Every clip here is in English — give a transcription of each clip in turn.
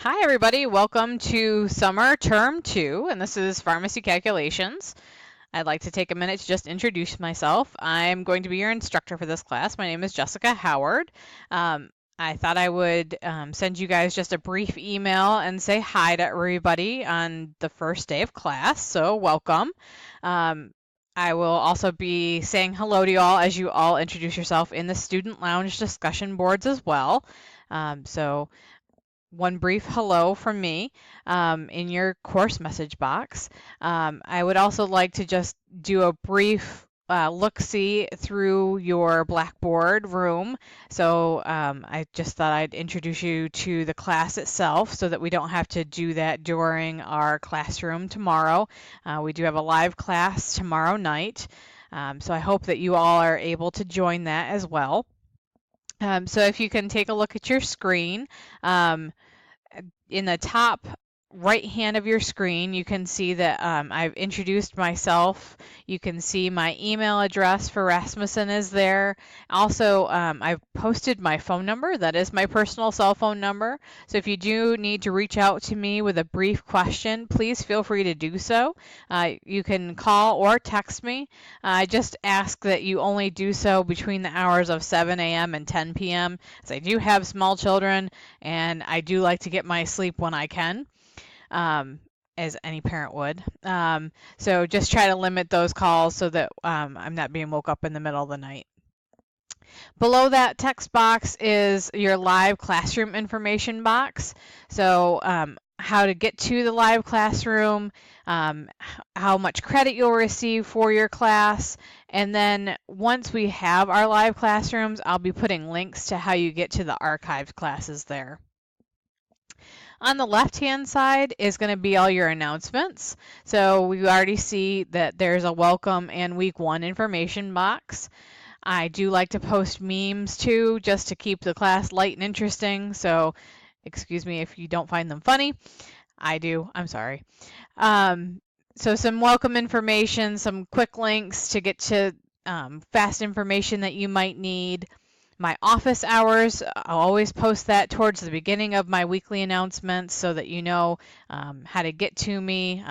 Hi, everybody. Welcome to Summer Term 2, and this is Pharmacy Calculations. I'd like to take a minute to just introduce myself. I'm going to be your instructor for this class. My name is Jessica Howard. I thought I would send you guys just a brief email and say hi to everybody on the first day of class, so welcome. I will also be saying hello to you all as you all introduce yourself in the Student Lounge discussion boards as well. So one brief hello from me in your course message box. I would also like to just do a brief look-see through your Blackboard room. So I just thought I'd introduce you to the class itself so that we don't have to do that during our classroom tomorrow. We do have a live class tomorrow night. So I hope that you all are able to join that as well. So if you can take a look at your screen, in the top right hand of your screen, you can see that I've introduced myself. You can see my email address for Rasmussen is there. Also, I've posted my phone number. That is my personal cell phone number. So if you do need to reach out to me with a brief question, please feel free to do so. You can call or text me. I just ask that you only do so between the hours of 7 a.m. and 10 p.m. as I do have small children and I do like to get my sleep when I can, as any parent would. So just try to limit those calls so that I'm not being woke up in the middle of the night. Below that text box is your live classroom information box. So how to get to the live classroom, how much credit you'll receive for your class, and then once we have our live classrooms, I'll be putting links to how you get to the archived classes there. On the left-hand side is going to be all your announcements. So we already see that there's a welcome and week 1 information box. I do like to post memes too, just to keep the class light and interesting. So excuse me if you don't find them funny. I do. I'm sorry. So some welcome information, some quick links to get to fast information that you might need. My office hours, I'll always post that towards the beginning of my weekly announcements so that you know how to get to me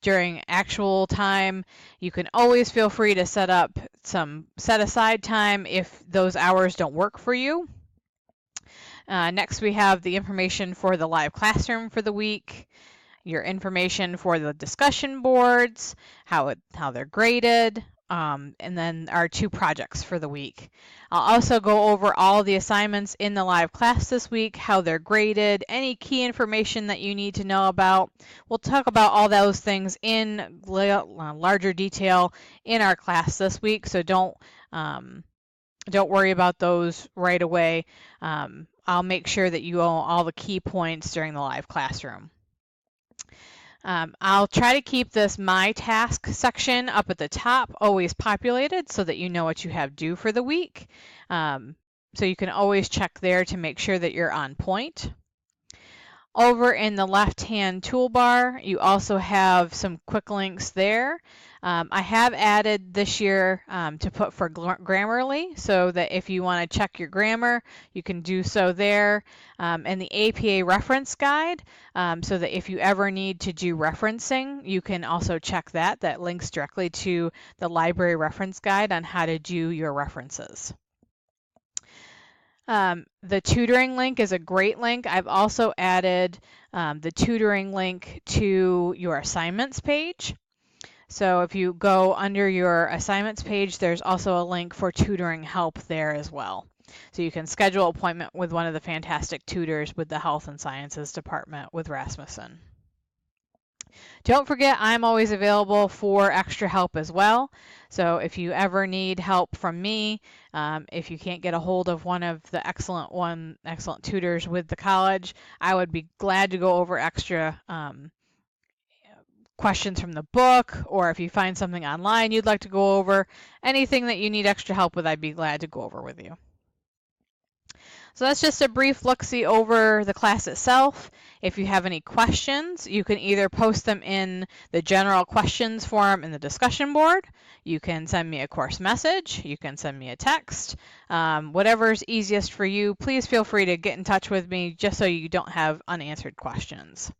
during actual time. You can always feel free to set up some set aside time if those hours don't work for you. Next, we have the information for the live classroom for the week, your information for the discussion boards, how they're graded, and then our 2 projects for the week. I'll also go over all the assignments in the live class this week, how they're graded, any key information that you need to know about. We'll talk about all those things in larger detail in our class this week, so don't worry about those right away. I'll make sure that you know all the key points during the live classroom. I'll try to keep this My Task section up at the top always populated so that you know what you have due for the week. So you can always check there to make sure that you're on point. Over in the left-hand toolbar, you also have some quick links there. I have added this year to put for Grammarly so that if you want to check your grammar, you can do so there. And the APA reference guide, so that if you ever need to do referencing, you can also check that. That links directly to the library reference guide on how to do your references. The tutoring link is a great link. I've also added the tutoring link to your assignments page. So if you go under your assignments page, there's also a link for tutoring help there as well. So you can schedule an appointment with one of the fantastic tutors with the Health and Sciences Department with Rasmussen. Don't forget, I'm always available for extra help as well. So if you ever need help from me, if you can't get a hold of one of the excellent tutors with the college, I would be glad to go over extra questions from the book, or if you find something online you'd like to go over, anything that you need extra help with, I'd be glad to go over with you. So that's just a brief look-see over the class itself. If you have any questions, you can either post them in the general questions forum in the discussion board. You can send me a course message. You can send me a text. Whatever's easiest for you, please feel free to get in touch with me just so you don't have unanswered questions.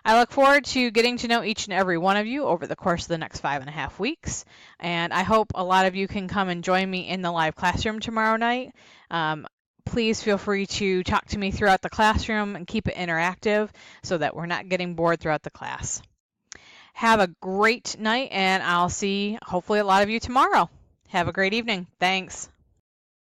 I look forward to getting to know each and every one of you over the course of the next 5.5 weeks. And I hope a lot of you can come and join me in the live classroom tomorrow night. Please feel free to talk to me throughout the classroom and keep it interactive so that we're not getting bored throughout the class. Have a great night, and I'll see hopefully a lot of you tomorrow. Have a great evening. Thanks.